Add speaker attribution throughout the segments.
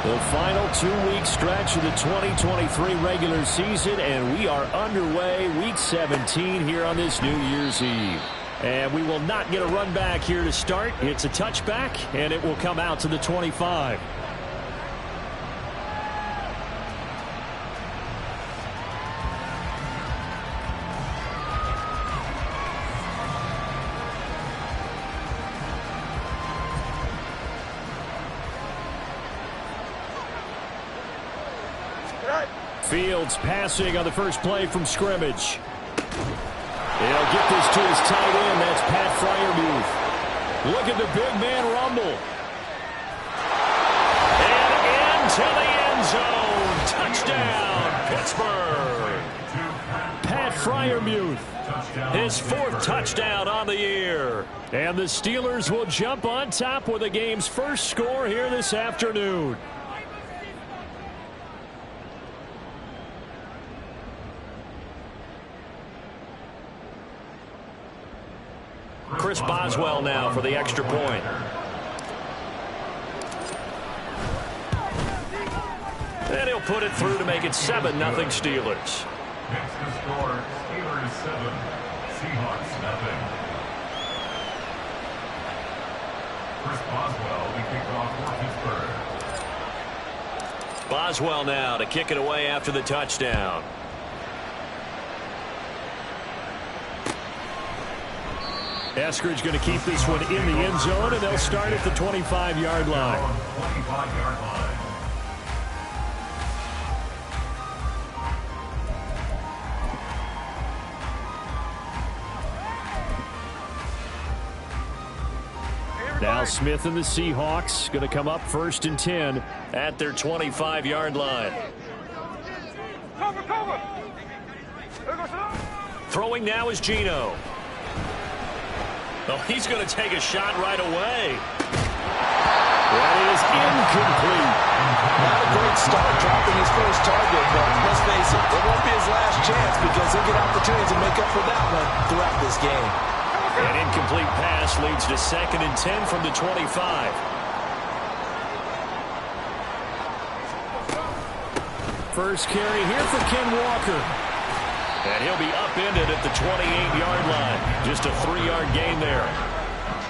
Speaker 1: The final 2-week stretch of the 2023 regular season, and we are underway week 17 here on this New Year's Eve. And we will not get a run back here to start. It's a touchback, and it will come out to the 25. Fields passing on the first play from scrimmage. He'll get this to his tight end. That's Pat Freiermuth. Look at the big man rumble. And into the end zone. Touchdown, Pittsburgh. Pat Freiermuth. His 4th touchdown on the year. And the Steelers will jump on top with the game's first score here this afternoon. Chris Boswell now for the extra point. And he'll put it through to make it 7-0 Steelers.
Speaker 2: Next to score, Steelers 7, Seahawks 0. Chris Boswell, the kickoff for Pittsburgh.
Speaker 1: Boswell now to kick it away after the touchdown. Eskridge going to keep this one in the end zone, and they'll start at the 25-yard line.
Speaker 2: 25-yard line.
Speaker 1: Now Smith and the Seahawks going to come up 1st and 10 at their 25-yard line. Throwing now is Geno. Oh, he's going to take a shot right away. That is incomplete.
Speaker 3: Not a great start dropping his first target, but let's face it, it won't be his last chance because he'll get opportunities to make up for that one throughout this game.
Speaker 1: An incomplete pass leads to 2nd and 10 from the 25. First carry here for Ken Walker. And he'll be upended at the 28-yard line. Just a 3-yard gain there.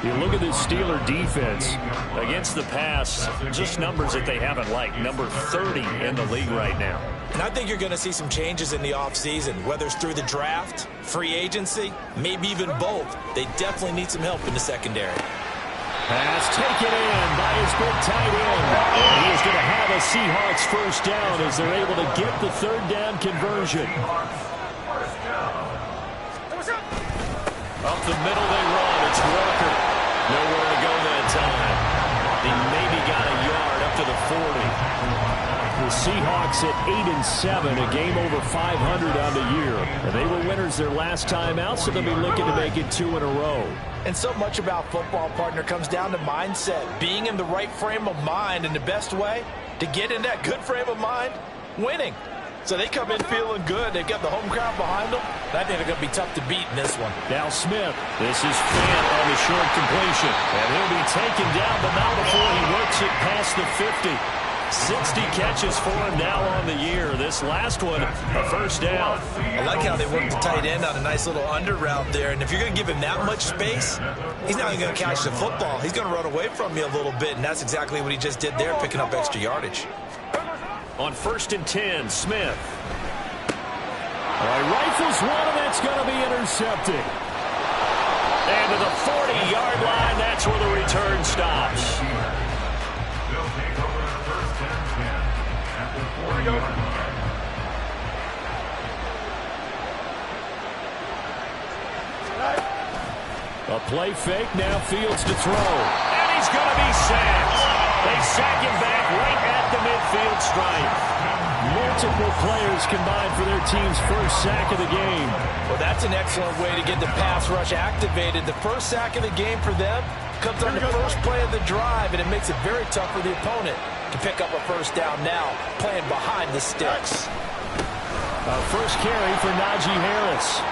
Speaker 1: You look at this Steeler defense against the pass, just numbers that they haven't liked. Number 30 in the league right now.
Speaker 3: And I think you're going to see some changes in the offseason, whether it's through the draft, free agency, maybe even both. They definitely need some help in the secondary.
Speaker 1: Pass taken in by his big tight end. And he is going to have a Seahawks first down as they're able to get the 3rd down conversion. Up the middle they run. It's Walker. Nowhere to go that time. He maybe got a yard up to the 40. The Seahawks at 8-7, a game over 500 on the year. And they were winners their last time out, so they'll be looking to make it 2 in a row.
Speaker 3: And so much about football, partner, comes down to mindset. Being in the right frame of mind, and the best way to get in that good frame of mind, winning. So they come in feeling good. They've got the home crowd behind them. I think they're going to be tough to beat in this one.
Speaker 1: Now Smith. This is Fant on the short completion. And he'll be taken down, but not before he works it past the 50. 60 catches for him now on the year. This last one, a first down.
Speaker 3: I like how they work the tight end on a nice little under route there. And if you're going to give him that much space, he's not even going to catch the football. He's going to run away from you a little bit, and that's exactly what he just did there, picking up extra yardage.
Speaker 1: On 1st and 10, Smith. Rifles one, and that's going to be intercepted. And to the 40-yard line, that's where the return stops.
Speaker 2: They'll take over the 1st and 10 at the 40-yard line.
Speaker 1: A play fake, now Fields to throw. And he's going to be sacked. They sack him back right at the midfield stripe. Multiple players combined for their team's first sack of the game.
Speaker 3: Well, that's an excellent way to get the pass rush activated. The first sack of the game for them comes on the first play of the drive, and it makes it very tough for the opponent to pick up a first down now, playing behind the sticks.
Speaker 1: First carry for Najee Harris.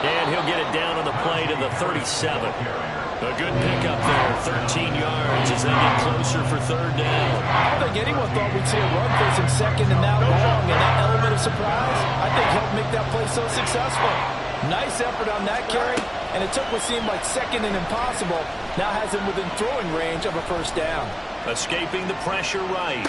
Speaker 1: And he'll get it down on the play to the 37. A good pickup there, 13 yards as they get closer for third down.
Speaker 3: I don't think anyone thought we'd see a run facing second and that long, and that element of surprise, I think, helped make that play so successful. Nice effort on that carry, and it took what seemed like second and impossible, now has him within throwing range of a first down.
Speaker 1: Escaping the pressure right.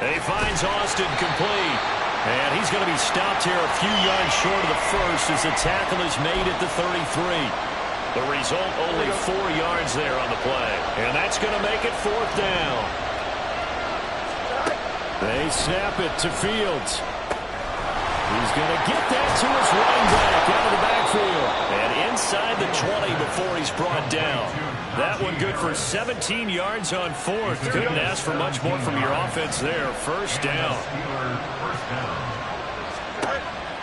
Speaker 1: He finds Austin complete. And he's going to be stopped here a few yards short of the first as the tackle is made at the 33. The result, only 4 yards there on the play. And that's going to make it fourth down. They snap it to Fields. He's going to get that to his running back out of the backfield. And inside the 20 before he's brought down. That one good for 17 yards on fourth. Couldn't ask for much more from your offense there. First down.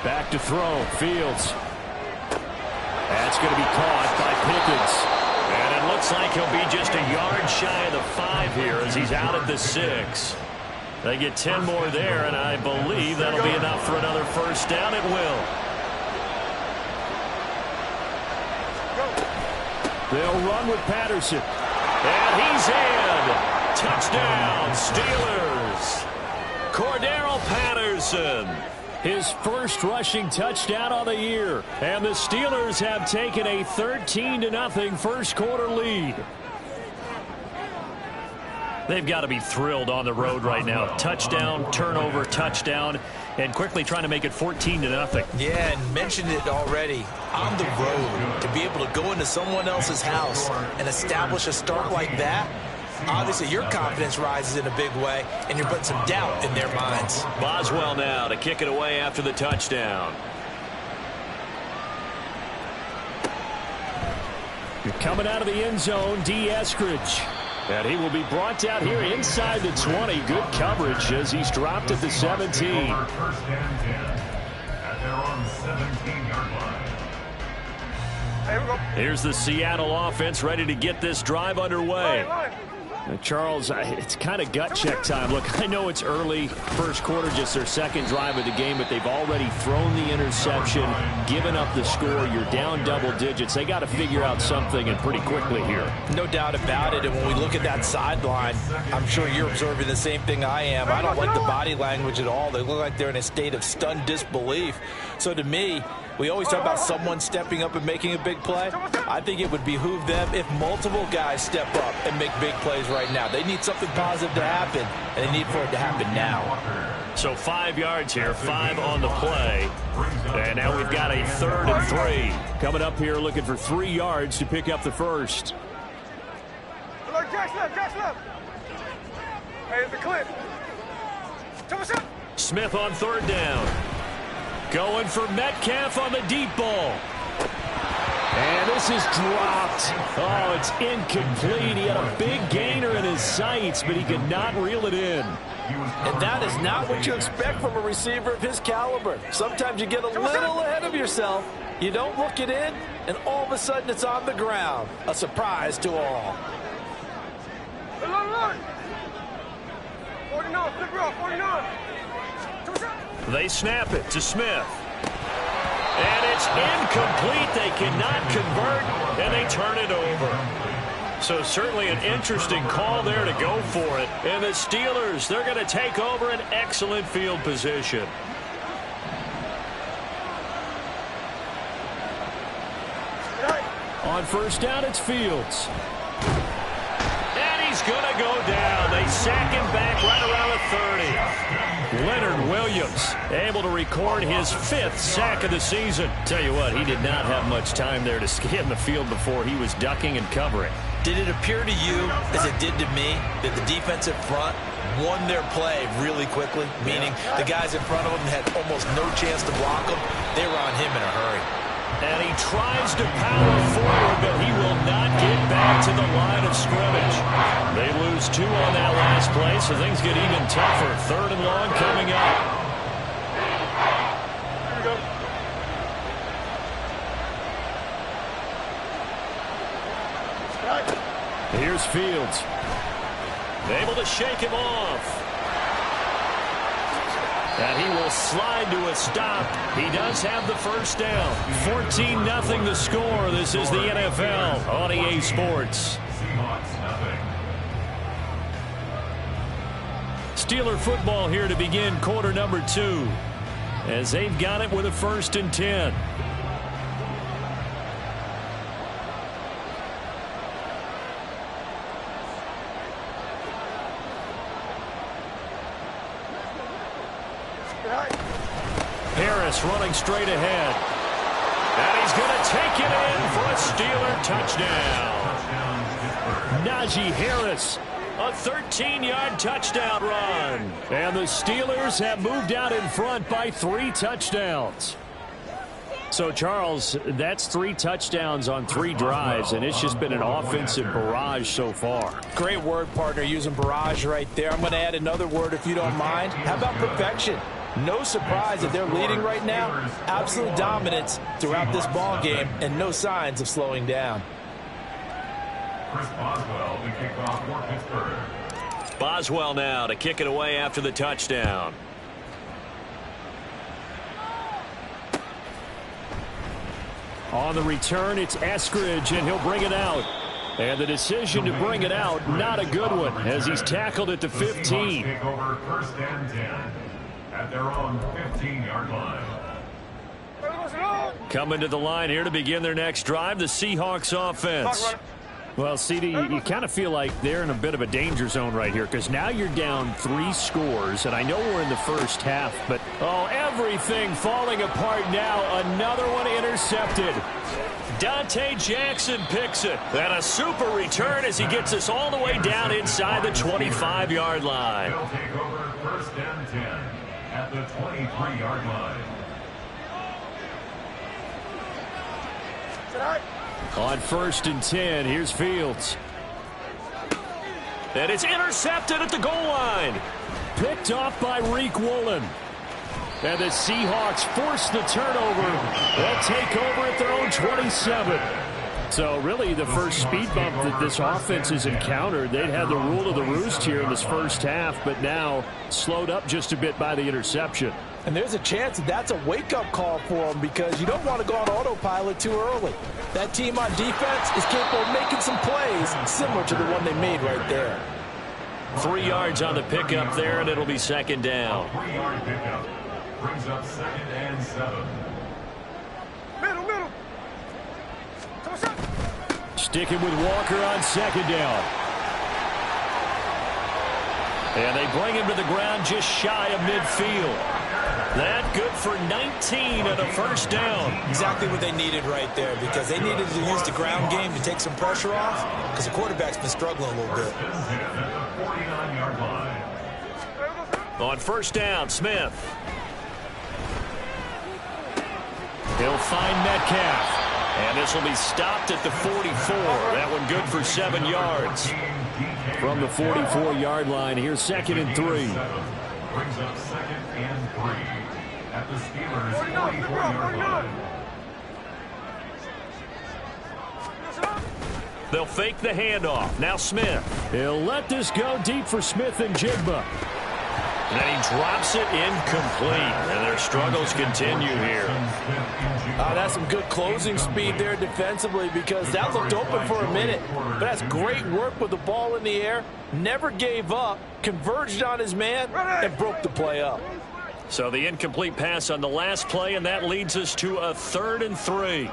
Speaker 1: Back to throw. Fields. That's going to be caught by Pickens. And it looks like he'll be just a yard shy of the 5 here as he's out at the 6. They get 10 more there, and I believe that'll be enough for another first down. It will. They'll run with Patterson. And he's in. Touchdown, Steelers. Cordero Patterson. His first rushing touchdown on the year. And the Steelers have taken a 13-0 first quarter lead. They've got to be thrilled on the road right now. Touchdown, turnover, touchdown, and quickly trying to make it 14-0.
Speaker 3: Yeah, and mentioned it already. On the road, to be able to go into someone else's house and establish a start like that, obviously your confidence rises in a big way, and you're putting some doubt in their minds.
Speaker 1: Boswell now to kick it away after the touchdown. You're coming out of the end zone, D. Eskridge. And he will be brought down here inside the 20. Good coverage as he's dropped at the 17.
Speaker 2: First and 10 at their own 17-yard line.
Speaker 1: Here's the Seattle offense ready to get this drive underway. Charles, it's kind of gut check time. Look, I know it's early, first quarter, just their second drive of the game, but they've already thrown the interception, given up the score. You're down double digits. They got to figure out something, and pretty quickly here.
Speaker 3: No doubt about it, and when we look at that sideline, I'm sure you're observing the same thing I am. I don't like the body language at all. They look like they're in a state of stunned disbelief. So to me, we always talk about someone stepping up and making a big play. I think it would behoove them if multiple guys step up and make big plays right now. They need something positive to happen, and they need for it to happen now.
Speaker 1: So 5 yards here, 5 on the play. And now we've got a 3rd and 3. Coming up here looking for 3 yards to pick up the first.
Speaker 4: Hey, the clip.
Speaker 1: Smith on 3rd down. Going for Metcalf on the deep ball. And this is dropped. Oh, it's incomplete. He had a big gainer in his sights, but he could not reel it in.
Speaker 3: And that is not what you expect from a receiver of his caliber. Sometimes you get a little ahead of yourself. You don't look it in, and all of a sudden it's on the ground. A surprise to all.
Speaker 4: 49, flip row, 49.
Speaker 1: They snap it to Smith. And it's incomplete. They cannot convert, and they turn it over. So certainly an interesting call there to go for it. And the Steelers, they're going to take over an excellent field position. On first down, it's Fields. And he's going to go down. They sack him back right around the 30. Leonard Williams able to record his 5th sack of the season. Tell you what, he did not have much time there to scan the field before he was ducking and covering.
Speaker 3: Did it appear to you, as it did to me, that the defensive front won their play really quickly? Meaning the guys in front of him had almost no chance to block him. They were on him in a hurry.
Speaker 1: And he tries to power forward, but he will not get back to the line of scrimmage. They lose 2 on that last play, so things get even tougher. 3rd and long coming up.
Speaker 4: Here we go.
Speaker 1: Here's Fields. Able to shake him off. And he will slide to a stop. He does have the first down. 14-0 the score. This is the NFL on EA Sports. Steeler football here to begin quarter number 2. As they've got it with a 1st and 10. Harris running straight ahead. And he's going to take it in for a Steeler touchdown. Najee Harris, a 13-yard touchdown run. And the Steelers have moved out in front by 3 touchdowns. So, Charles, that's 3 touchdowns on 3 drives, and it's just been an offensive barrage so far.
Speaker 3: Great word, partner, using barrage right there. I'm going to add another word if you don't mind. How about perfection? No surprise that they're leading right now. Absolute dominance throughout this ball game and no signs of slowing down.
Speaker 2: Chris Boswell, the kickoff for Pittsburgh.
Speaker 1: Boswell now to kick it away after the touchdown. On the return, it's Eskridge, and he'll bring it out. And the decision to bring it out, not a good one, as he's tackled at the 15.
Speaker 2: Take over 1st and 10 at their own 15-yard line.
Speaker 1: Coming to the line here to begin their next drive, the Seahawks offense. Well, CD, you kind of feel like they're in a bit of a danger zone right here because now you're down 3 scores, and I know we're in the first half, but, oh, everything falling apart now. Another one intercepted. Dante Jackson picks it. And a super return as he gets us all the way down inside the 25-yard line.
Speaker 2: They'll take over 1st and 10 at the 23-yard line.
Speaker 1: On 1st and 10, here's Fields. And it's intercepted at the goal line. Picked off by Reek Woolen. And the Seahawks force the turnover. They'll take over at their own 27. So really the first speed bump that this offense has encountered, they'd had the rule of the roost here in this first half, but now slowed up just a bit by the interception.
Speaker 3: And there's a chance that that's a wake-up call for them because you don't want to go on autopilot too early. That team on defense is capable of making some plays similar to the one they made right there.
Speaker 1: 3 yards on the pickup there, and it'll be 2nd down.
Speaker 2: 3-yard pickup brings up 2nd and 7.
Speaker 1: Sticking with Walker on 2nd down. And they bring him to the ground just shy of midfield. That good for 19 and a 1st down.
Speaker 3: Exactly what they needed right there because they needed to use the ground game to take some pressure off because the quarterback's been struggling a little bit.
Speaker 2: 49-yard line.
Speaker 1: On 1st down, Smith. He'll find Metcalf. And this will be stopped at the 44. That one good for 7 yards. From the 44-yard line, here's 2nd and 3.
Speaker 2: Brings up 2nd and 3 at the Steelers' 44-yard line.
Speaker 1: They'll fake the handoff. Now Smith. He'll let this go deep for Smith and Jigba. And then he drops it incomplete. And their struggles continue here.
Speaker 3: That's some good closing speed there defensively because that looked open for a minute. But that's great work with the ball in the air. Never gave up, converged on his man, and broke the play up.
Speaker 1: So the incomplete pass on the last play, and that leads us to a 3rd and 3.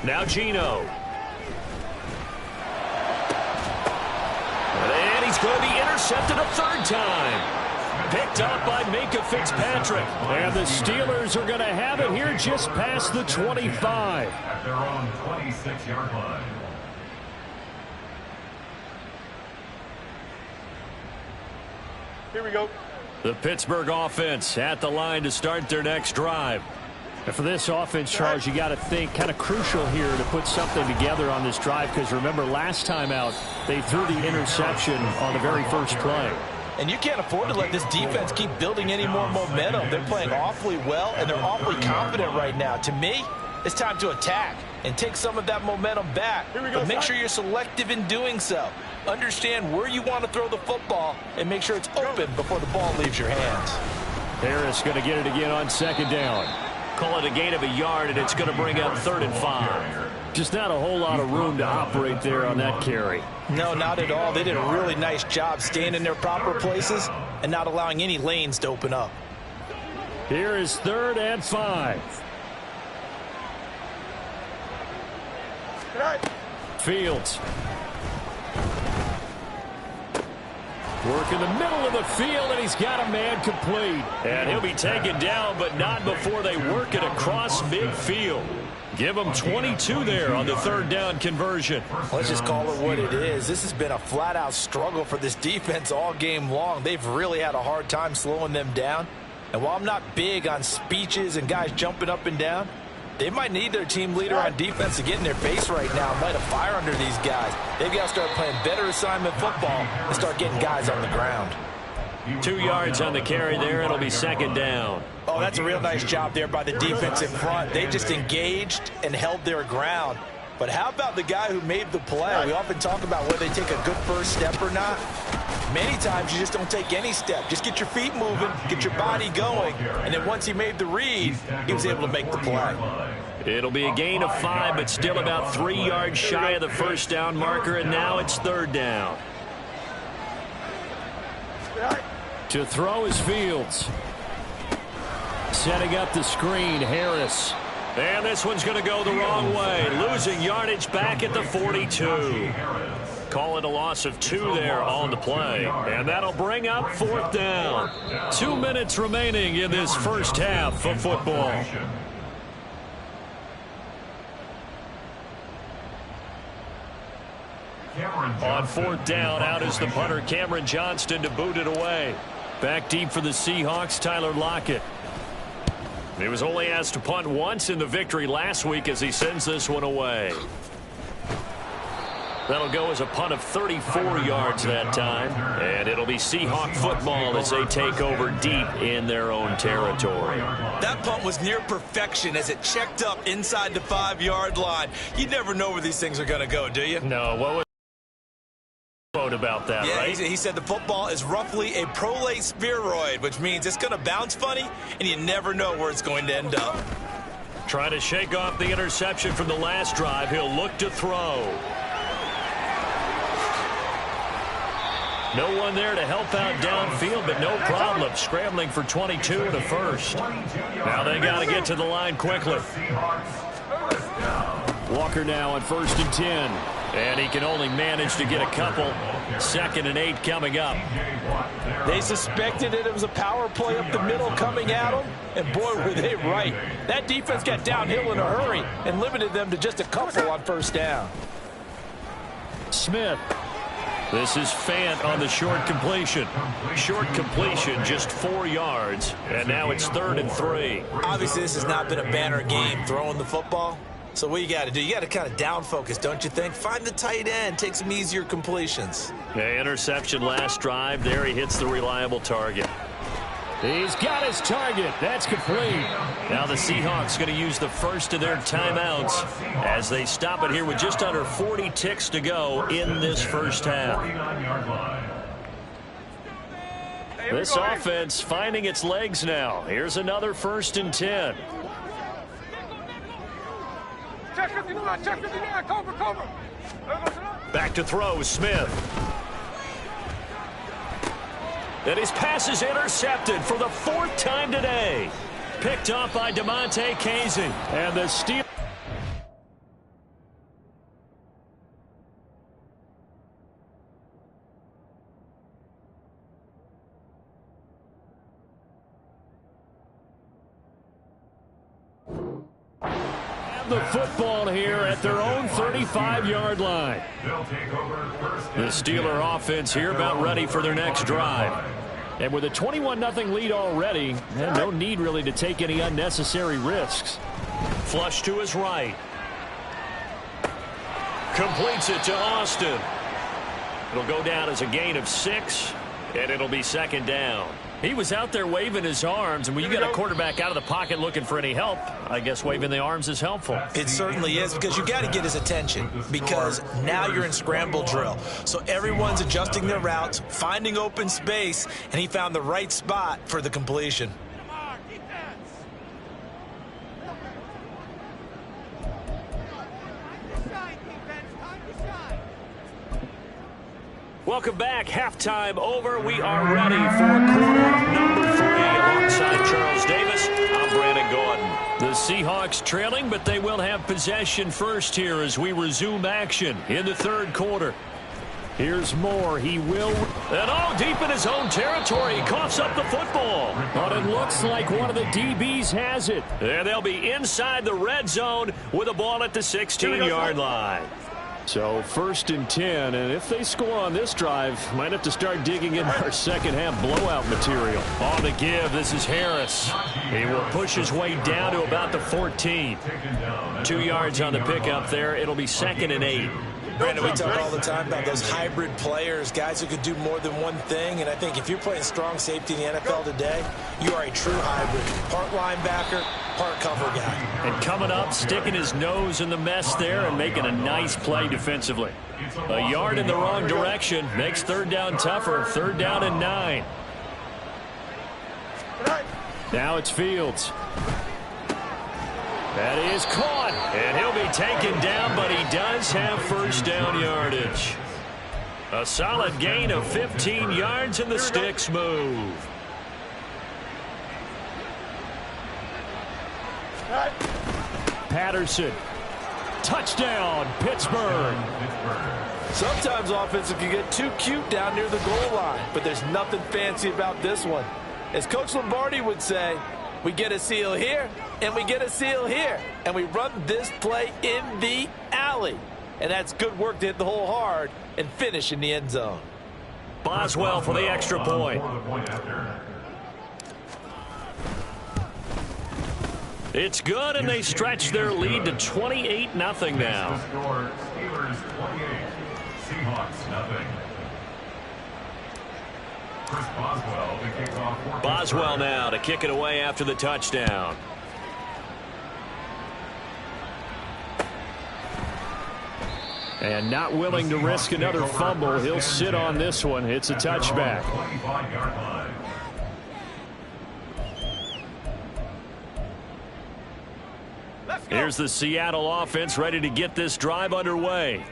Speaker 1: Now Geno. And he's going to be intercepted a 3rd time. Picked up by Minkah Fitzpatrick. And the Steelers are going to have it here just past the 25.
Speaker 2: At their own 26-yard line.
Speaker 4: Here we go.
Speaker 1: The Pittsburgh offense at the line to start their next drive. And for this offense, Charles, you got to think kind of crucial here to put something together on this drive because remember last time out they threw the interception on the very first play.
Speaker 3: And you can't afford to let this defense keep building any more momentum. They're playing awfully well, and they're awfully confident right now. To me, It's time to attack and take some of that momentum back. But make sure you're selective in doing so. Understand where you want to throw the football and make sure it's open before the ball leaves your hands.
Speaker 1: Harris going to get it again on second down. Call it a gain of a yard, and it's going to bring up 3rd and 5. Just not a whole lot of room to operate there on that carry.
Speaker 3: No, not at all. They did a really nice job staying in their proper places and not allowing any lanes to open up.
Speaker 1: Here is 3rd and 5. Fields. Work in the middle of the field, and he's got a man complete. And he'll be taken down, but not before they work it across midfield. Give him 22 there on the 3rd down conversion.
Speaker 3: Let's just call it what it is. This has been a flat-out struggle for this defense all game long. They've really had a hard time slowing them down. And while I'm not big on speeches and guys jumping up and down, they might need their team leader on defense to get in their face right now and light a fire under these guys. They've got to start playing better assignment football and start getting guys on the ground.
Speaker 1: 2 yards on the carry there. It'll be 2nd down.
Speaker 3: Oh, that's a real nice job there by the defense in front. They just engaged and held their ground. But how about the guy who made the play? We often talk about whether they take a good first step or not. Many times you just don't take any step. Just get your feet moving, get your body going, and then once he made the read, he was able to make the play.
Speaker 1: It'll be a gain of 5, but still about 3 yards shy of the 1st down marker, and now it's 3rd down. To throw is Fields. Setting up the screen, Harris. And this one's going to go the wrong way. Losing yardage back at the 42. Call it a loss of 2 there on the play. And that'll bring up 4th down. 2 minutes remaining in this first half of football. On 4th down, out is the punter, Cameron Johnston, to boot it away. Back deep for the Seahawks, Tyler Lockett. He was only asked to punt once in the victory last week as he sends this one away. That'll go as a punt of 34 yards that time. And it'll be Seahawk football as they take over deep in their own territory.
Speaker 3: That punt was near perfection as it checked up inside the 5-yard line. You never know where these things are going to go, do you?
Speaker 1: No, what was about that,
Speaker 3: yeah,
Speaker 1: right?
Speaker 3: He said the football is roughly a prolate spheroid, which means it's going to bounce funny, and you never know where it's going to end up.
Speaker 1: Trying to shake off the interception from the last drive. He'll look to throw. No one there to help out downfield, but no problem. Scrambling for 22 and a first. Now they got to get to the line quickly. Walker now on 1st and 10. And he can only manage to get a couple. 2nd and 8 coming up.
Speaker 3: They suspected it was a power play up the middle coming at them, and boy, were they right. That defense got downhill in a hurry and limited them to just a couple on 1st down.
Speaker 1: Smith. This is Fant on the short completion. Short completion, just 4 yards, and now it's 3rd and 3.
Speaker 3: Obviously, this has not been a banner game throwing the football. So what you got to do, you got to kind of down focus, don't you think? Find the tight end, take some easier completions.
Speaker 1: Yeah, interception last drive. There he hits the reliable target. He's got his target. That's complete. Now the Seahawks going to use the first of their timeouts as they stop it here with just under 40 ticks to go in this first half. This offense finding its legs now. Here's another 1st and 10. Back to throw, Smith. And his pass is intercepted for the 4th time today. Picked off by DeMonte Casey. And the steal. The football here at their own 35-yard line. The Steeler offense here about ready for their next drive. And with a 21-0 lead already, no need really to take any unnecessary risks. Flush to his right. Completes it to Austin. It'll go down as a gain of 6, and it'll be 2nd down. He was out there waving his arms, and when you got a quarterback out of the pocket looking for any help, I guess waving the arms is helpful.
Speaker 3: It certainly is, because you got to get his attention, because now you're in scramble drill. So everyone's adjusting their routes, finding open space, and he found the right spot for the completion.
Speaker 1: Welcome back. Halftime over. We are ready for quarter number 3 alongside Charles Davis. I'm Brandon Gordon. The Seahawks trailing, but they will have possession first here as we resume action in the third quarter. Here's Moore. He will. And deep in his own territory. He coughs up the football. But it looks like one of the DBs has it. And they'll be inside the red zone with a ball at the 16-yard line. So 1st and 10, and if they score on this drive, might have to start digging in our second half blowout material. On the give, this is Harris. He will push his way down to about the 14. 2 yards on the pickup there. It'll be 2nd and 8.
Speaker 3: Brandon, we talk all the time about those hybrid players, guys who could do more than one thing. And I think if you're playing strong safety in the NFL today, you are a true hybrid. Part linebacker, part cover guy.
Speaker 1: And coming up, sticking his nose in the mess there and making a nice play defensively. A yard in the wrong direction makes 3rd down tougher. 3rd down and 9. Now it's Fields. That is caught, and he'll be taken down, but he does have 1st down yardage. A solid gain of 15 yards, and the sticks move. Patterson. Touchdown, Pittsburgh.
Speaker 3: Sometimes offenses can get too cute down near the goal line, but there's nothing fancy about this one. As Coach Lombardi would say, we get a seal here, and we get a seal here. And we run this play in the alley. And that's good work to hit the hole hard and finish in the end zone.
Speaker 1: Boswell for the extra point. It's good, and they stretch their lead to 28-0 now.
Speaker 2: Steelers 28, Seahawks nothing.
Speaker 1: Boswell now to kick it away after the touchdown. And not willing to risk another fumble. He'll sit on this one. It's a touchback. Here's the Seattle offense ready to get this drive underway.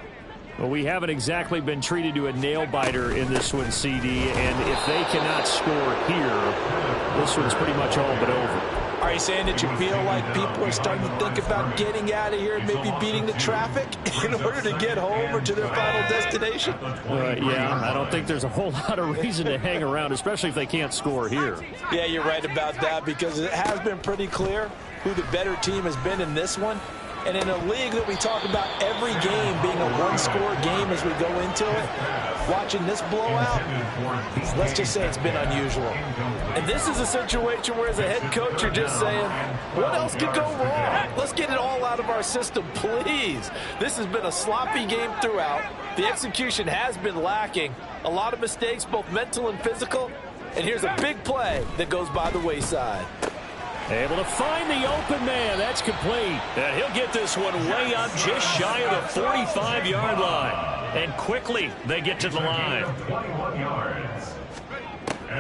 Speaker 1: Well, we haven't exactly been treated to a nail-biter in this one, CD, and if they cannot score here, this one's pretty much all but over.
Speaker 3: Are you saying that you feel like people are starting to think about getting out of here and maybe beating the traffic in order to get home or to their final destination?
Speaker 1: Yeah, I don't think there's a whole lot of reason to hang around, especially if they can't score here.
Speaker 3: Yeah, you're right about that, because it has been pretty clear who the better team has been in this one. And in a league that we talk about every game being a one-score game as we go into it, watching this blowout, let's just say it's been unusual. And this is a situation where as a head coach, you're just saying, what else could go wrong? Let's get it all out of our system, please. This has been a sloppy game throughout. The execution has been lacking. A lot of mistakes, both mental and physical. And here's a big play that goes by the wayside.
Speaker 1: Able to find the open man. That's complete. And he'll get this one way up just shy of the 45-yard line. And quickly they get to the line.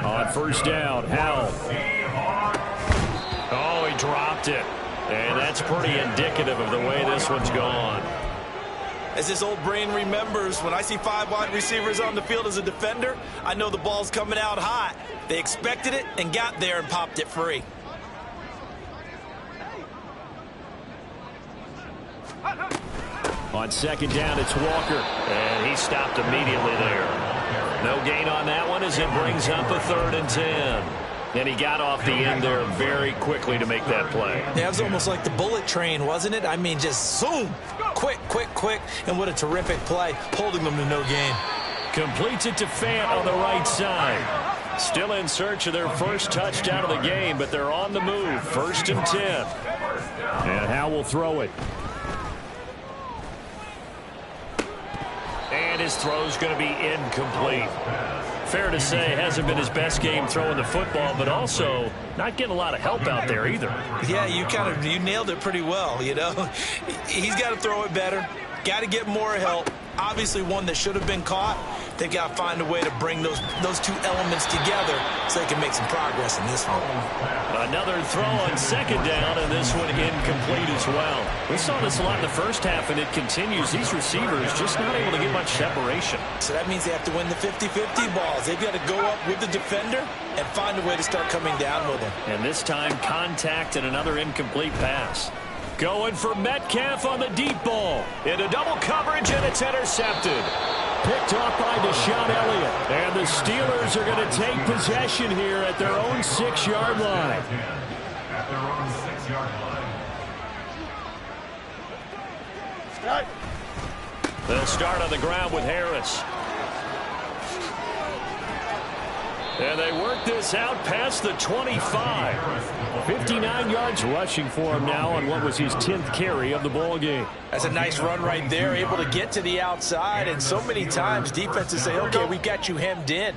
Speaker 1: On 1st down, Howell. Oh, he dropped it. And that's pretty indicative of the way this one's gone.
Speaker 3: As this old brain remembers, when I see 5 wide receivers on the field as a defender, I know the ball's coming out hot. They expected it and got there and popped it free.
Speaker 1: On 2nd down, it's Walker. And he stopped immediately there. No gain on that one as it brings up a 3rd and 10. And he got off the end there very quickly to make that play.
Speaker 3: Yeah, it was almost like the bullet train, wasn't it? I mean, just zoom. Quick, quick, quick. And what a terrific play, holding them to no gain.
Speaker 1: Completes it to Fant on the right side. Still in search of their first touchdown of the game, but they're on the move. 1st and 10. And Howell will throw it. And his throw's going to be incomplete. Fair to say, hasn't been his best game throwing the football, but also not getting a lot of help out there either.
Speaker 3: Yeah, you nailed it pretty well, you know. He's got to throw it better, got to get more help. Obviously one that should have been caught. They've got to find a way to bring those two elements together so they can make some progress in this one.
Speaker 1: Another throw on second down, and this one incomplete as well. We saw this a lot in the first half, and it continues. These receivers just not able to get much separation.
Speaker 3: So that means they have to win the 50-50 balls. They've got to go up with the defender and find a way to start coming down with him.
Speaker 1: And this time, contact and another incomplete pass. Going for Metcalf on the deep ball. Into double coverage, and it's intercepted. Picked off by Deshaun Elliott. And the Steelers are going to take possession here at their own 6-yard line.
Speaker 2: At their own 6-yard line.
Speaker 1: They'll start on the ground with Harris. And they work this out past the 25. 59 yards rushing for him now on what was his 10th carry of the ball game.
Speaker 3: That's a nice run right there, able to get to the outside. And so many times defenses say, okay, we got you hemmed in.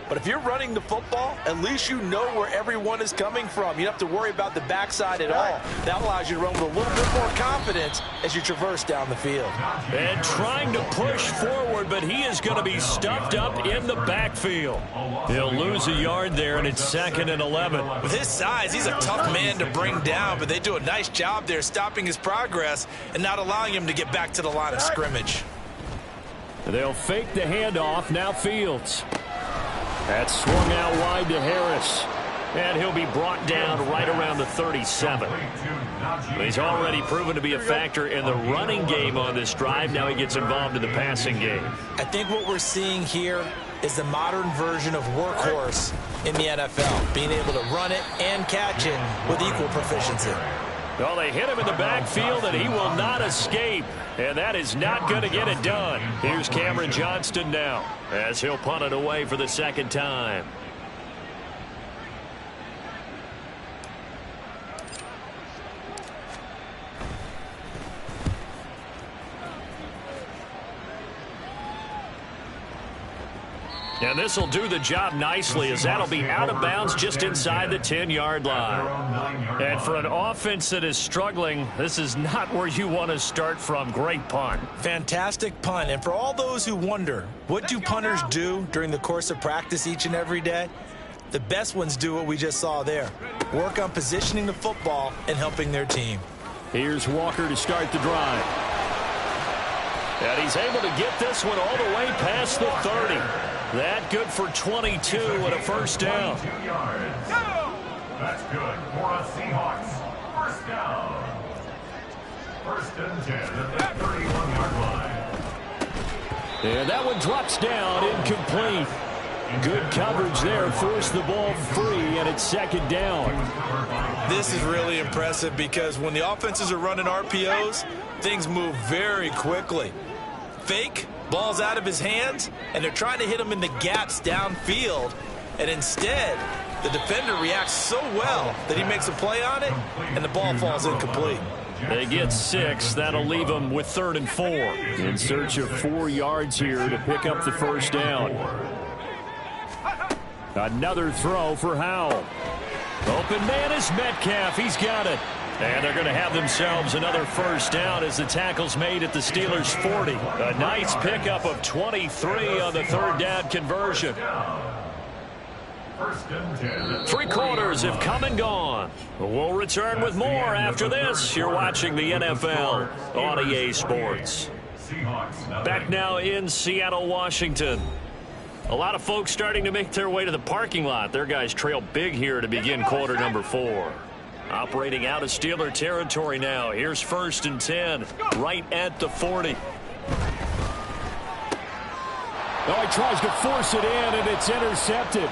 Speaker 3: But if you're running the football, at least you know where everyone is coming from. You don't have to worry about the backside at all. That allows you to run with a little bit more confidence as you traverse down the field.
Speaker 1: And trying to push forward, but he is going to be stuffed up in the backfield. He'll lose a yard there, and it's 2nd and 11.
Speaker 3: With his size, he's a tough man to bring down, but they do a nice job there stopping his progress and not allowing him to get back to the line of scrimmage.
Speaker 1: They'll fake the handoff. Now Fields. That's swung out wide to Harris. And he'll be brought down right around the 37. He's already proven to be a factor in the running game on this drive. Now he gets involved in the passing game.
Speaker 3: I think what we're seeing here is the modern version of workhorse in the NFL, being able to run it and catch it with equal proficiency.
Speaker 1: Well, they hit him in the backfield, and he will not escape. And that is not going to get it done. Here's Cameron Johnston now as he'll punt it away for the second time. And this will do the job nicely, as that'll be out of bounds just inside the 10-yard line. And for an offense that is struggling, this is not where you want to start from. Great punt.
Speaker 3: Fantastic punt. And for all those who wonder, what do punters do during the course of practice each and every day? The best ones do what we just saw there. Work on positioning the football and helping their team.
Speaker 1: Here's Walker to start the drive. And he's able to get this one all the way past the 30. That good for 22 and a first down.
Speaker 2: That's good for a Seahawks. First down. 1st and 10 at the 31-yard line.
Speaker 1: And that one drops down, incomplete. Good coverage there, forced the ball free, and it's 2nd down.
Speaker 3: This is really impressive because when the offenses are running RPOs, things move very quickly. Fake, ball's out of his hands, and they're trying to hit him in the gaps downfield. And instead, the defender reacts so well that he makes a play on it, and the ball falls incomplete.
Speaker 1: They get 6. That'll leave them with 3rd and 4. In search of 4 yards here to pick up the first down. Another throw for Howell. Open man is Metcalf. He's got it. And they're going to have themselves another first down as the tackle's made at the Steelers' 40. A nice pickup of 23 on the 3rd down conversion. 3 quarters have come and gone. We'll return with more after this. You're watching the NFL on EA Sports. Back now in Seattle, Washington. A lot of folks starting to make their way to the parking lot. Their guys trail big here to begin quarter number 4. Operating out of Steeler territory now. Here's 1st and 10, right at the 40. Oh, he tries to force it in, and it's intercepted.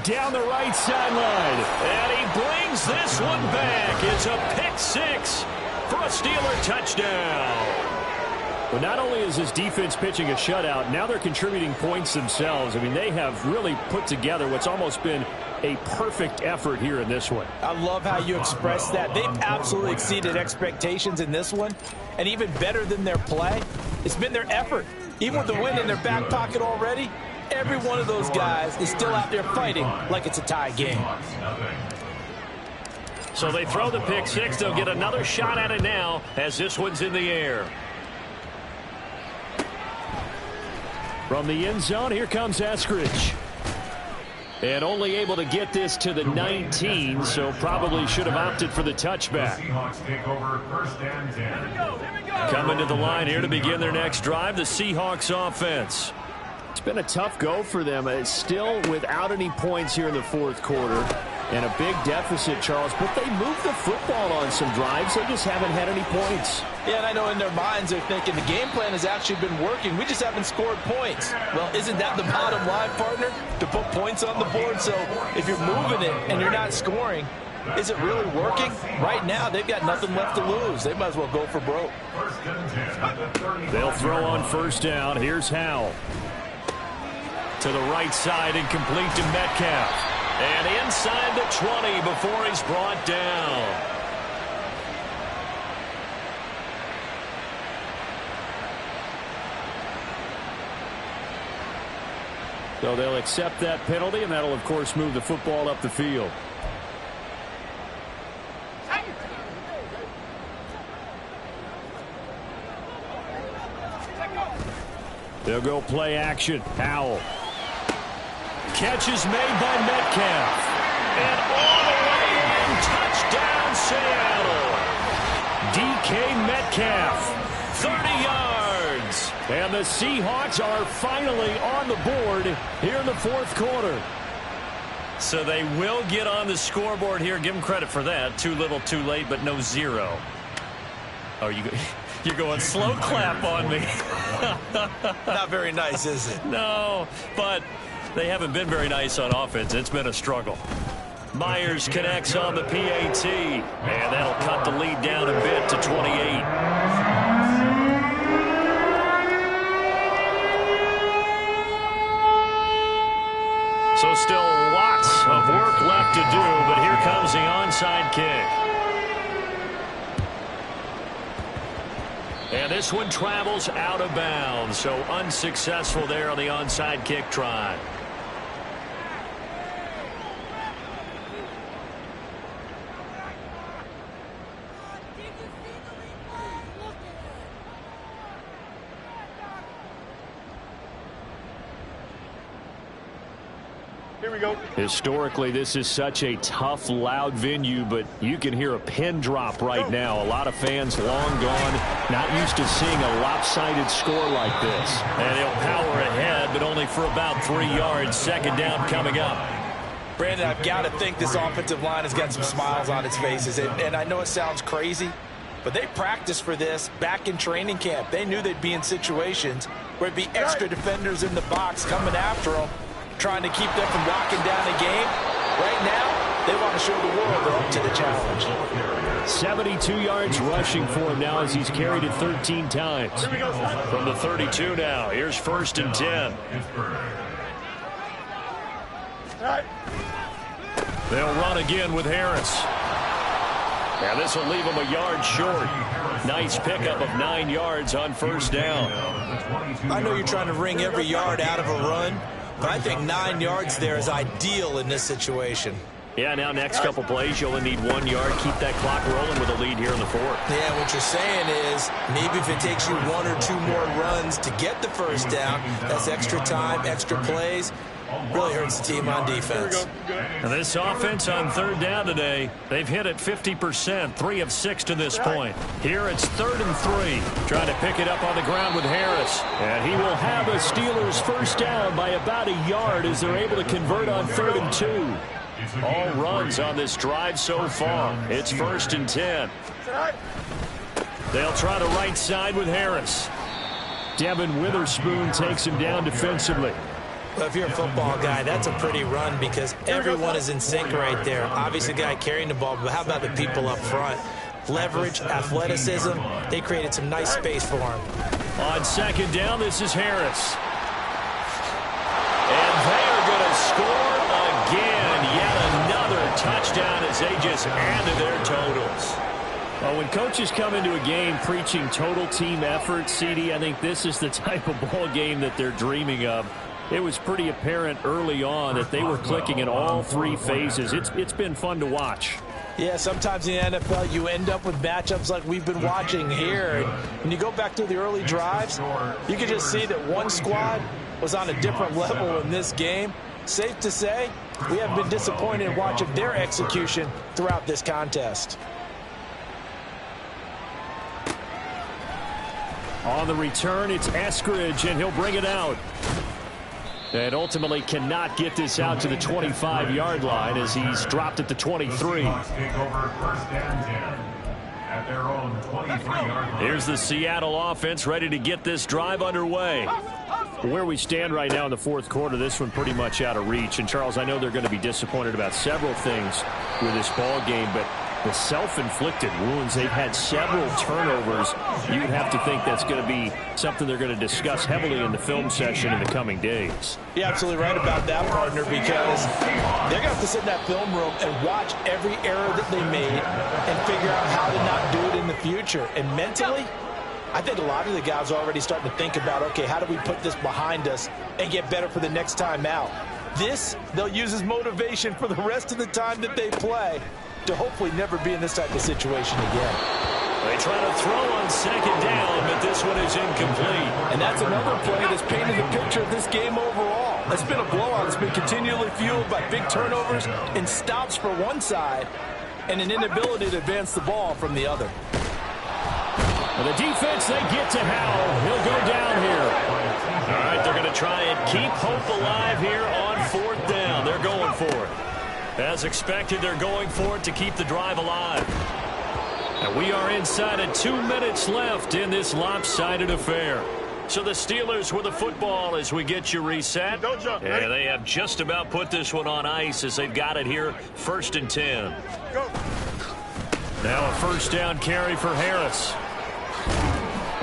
Speaker 1: Down the right sideline, and he brings this one back. It's a pick 6 for a Steeler touchdown. But not only is this defense pitching a shutout, now they're contributing points themselves. I mean, they have really put together what's almost been a perfect effort here in this one.
Speaker 3: I love how you express that. They've absolutely exceeded expectations in this one. And even better than their play, it's been their effort. Even with the win in their back pocket already, every one of those guys is still out there fighting like it's a tie game.
Speaker 1: So they throw the pick six. They'll get another shot at it now as this one's in the air. From the end zone, here comes Eskridge. And only able to get this to the 19, so probably should have opted for the touchback.
Speaker 2: Seahawks take over 1st and 10.
Speaker 1: Coming to the line here to begin their next drive, the Seahawks offense.
Speaker 5: It's been a tough go for them. It's still without any points here in the fourth quarter. And a big deficit, Charles, but they moved the football on some drives. They just haven't had any points.
Speaker 3: Yeah, and I know in their minds they're thinking the game plan has actually been working. We just haven't scored points. Well, isn't that the bottom line, partner? To put points on the board? So if you're moving it and you're not scoring, is it really working? Right now, they've got nothing left to lose. They might as well go for broke.
Speaker 1: They'll throw on first down. Here's Howell. To the right side and complete to Metcalf. And inside the 20 before he's brought down.
Speaker 5: So they'll accept that penalty, and that'll, of course, move the football up the field.
Speaker 1: They'll go play action. Howell. Catch is made by Metcalf. And all the way in. Touchdown, Seattle. DK Metcalf. 30 yards. And the Seahawks are finally on the board here in the fourth quarter. So they will get on the scoreboard here. Give them credit for that. Too little, too late, but no zero. Oh, you're going slow clap on me.
Speaker 3: Not very nice, is it?
Speaker 1: No, but they haven't been very nice on offense. It's been a struggle. Myers connects on the PAT, and that'll cut the lead down a bit to 28. So still lots of work left to do, but here comes the onside kick. And this one travels out of bounds, so unsuccessful there on the onside kick try.
Speaker 4: Here we go.
Speaker 1: Historically, this is such a tough, loud venue, but you can hear a pin drop right now. A lot of fans long gone, not used to seeing a lopsided score like this. And he'll power ahead, but only for about 3 yards. Second down coming up.
Speaker 3: Brandon, I've got to think this offensive line has got some smiles on its faces. And I know it sounds crazy, but they practiced for this back in training camp. They knew they'd be in situations where it'd be extra defenders in the box coming after them, trying to keep them from locking down the game. Right now, they want to show the world they're up to the challenge.
Speaker 1: 72 yards rushing for him now as he's carried it 13 times. From the 32 now, here's 1st and 10. They'll run again with Harris. Now this will leave him a yard short. Nice pickup of 9 yards on first down.
Speaker 3: I know you're trying to wring every yard out of a run, but I think 9 yards there is ideal in this situation.
Speaker 1: Yeah, now next couple plays, you only need 1 yard. Keep that clock rolling with a lead here in the fourth.
Speaker 3: Yeah, what you're saying is maybe if it takes you 1 or 2 more runs to get the first down, that's extra time, extra plays. Really hurts the team on defense.
Speaker 1: And this offense on third down today, they've hit it 50%, 3 of 6 to this point. Here it's 3rd and 3. Trying to pick it up on the ground with Harris. And he will have a Steelers first down by about a yard as they're able to convert on 3rd and 2. All runs on this drive so far. It's 1st and 10. They'll try the right side with Harris. Devin Witherspoon takes him down defensively.
Speaker 3: Well, if you're a football guy, that's a pretty run because everyone is in sync right there. Obviously, the guy carrying the ball, but how about the people up front? Leverage, athleticism, they created some nice space for him.
Speaker 1: On second down, this is Harris. And they are going to score again. Yet touchdown as they just add to their totals.
Speaker 5: Well, when coaches come into a game preaching total team effort, CD, I think this is the type of ball game that they're dreaming of. It was pretty apparent early on that they were clicking in all three phases. It's been fun to watch.
Speaker 3: Yeah, sometimes in the NFL you end up with matchups like we've been watching here. When you go back to the early drives, you can just see that one squad was on a different level in this game. Safe to say, we haven't been disappointed in watching their execution throughout this contest.
Speaker 5: On the return, it's Eskridge, and he'll bring it out. And ultimately cannot get this out to the 25-yard line as he's dropped at the 23. Here's the Seattle offense ready to get this drive underway. Where we stand right now in the fourth quarter, this one pretty much out of reach. And, Charles, I know they're going to be disappointed about several things with this ball game, but the self-inflicted wounds, they've had several turnovers. You'd have to think that's going to be something they're going to discuss heavily in the film session in the coming days.
Speaker 3: You're absolutely right about that, partner, because they're going to have to sit in that film room and watch every error that they made and figure out how to not do it in the future. And mentally, I think a lot of the guys are already starting to think about, okay, how do we put this behind us and get better for the next time out? This, they'll use as motivation for the rest of the time that they play to hopefully never be in this type of situation again.
Speaker 1: They try to throw on second down, but this one is incomplete.
Speaker 3: And that's another play that's painted the picture of this game overall. It's been a blowout. It's been continually fueled by big turnovers and stops for one side and an inability to advance the ball from the other.
Speaker 5: Well, the defense, they get to Howell. He'll go down here.
Speaker 1: All right, they're going to try and keep hope alive here on fourth down. They're going for it. As expected, they're going for it to keep the drive alive. And we are inside of 2 minutes left in this lopsided affair. So the Steelers with the football as we get you reset.
Speaker 4: Don't jump.
Speaker 1: And they have just about put this one on ice as they've got it here, 1st and 10.
Speaker 4: Go.
Speaker 1: Now a first down carry for Harris.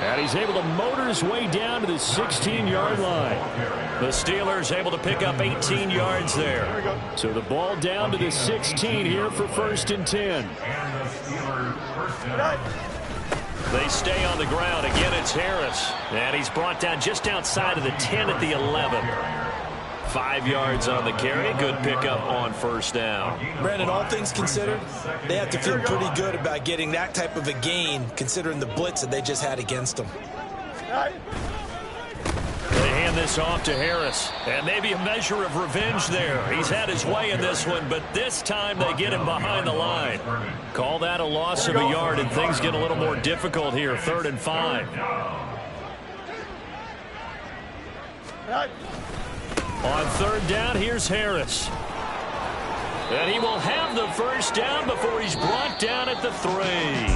Speaker 5: And he's able to motor his way down to the 16-yard line.
Speaker 1: The Steelers able to pick up 18 yards there.
Speaker 5: So the ball down to the 16 here for 1st and 10.
Speaker 1: They stay on the ground. Again, it's Harris. And he's brought down just outside of the 10 at the 11. 5 yards on the carry. Good pickup on first down.
Speaker 3: Brandon, all things considered, they have to feel pretty good about getting that type of a gain considering the blitz that they just had against them.
Speaker 1: They hand this off to Harris. And maybe a measure of revenge there. He's had his way in this one, but this time they get him behind the line. Call that a loss of a yard, and things get a little more difficult here. 3rd and 5. On 3rd down, here's Harris. And he will have the first down before he's brought down at the 3.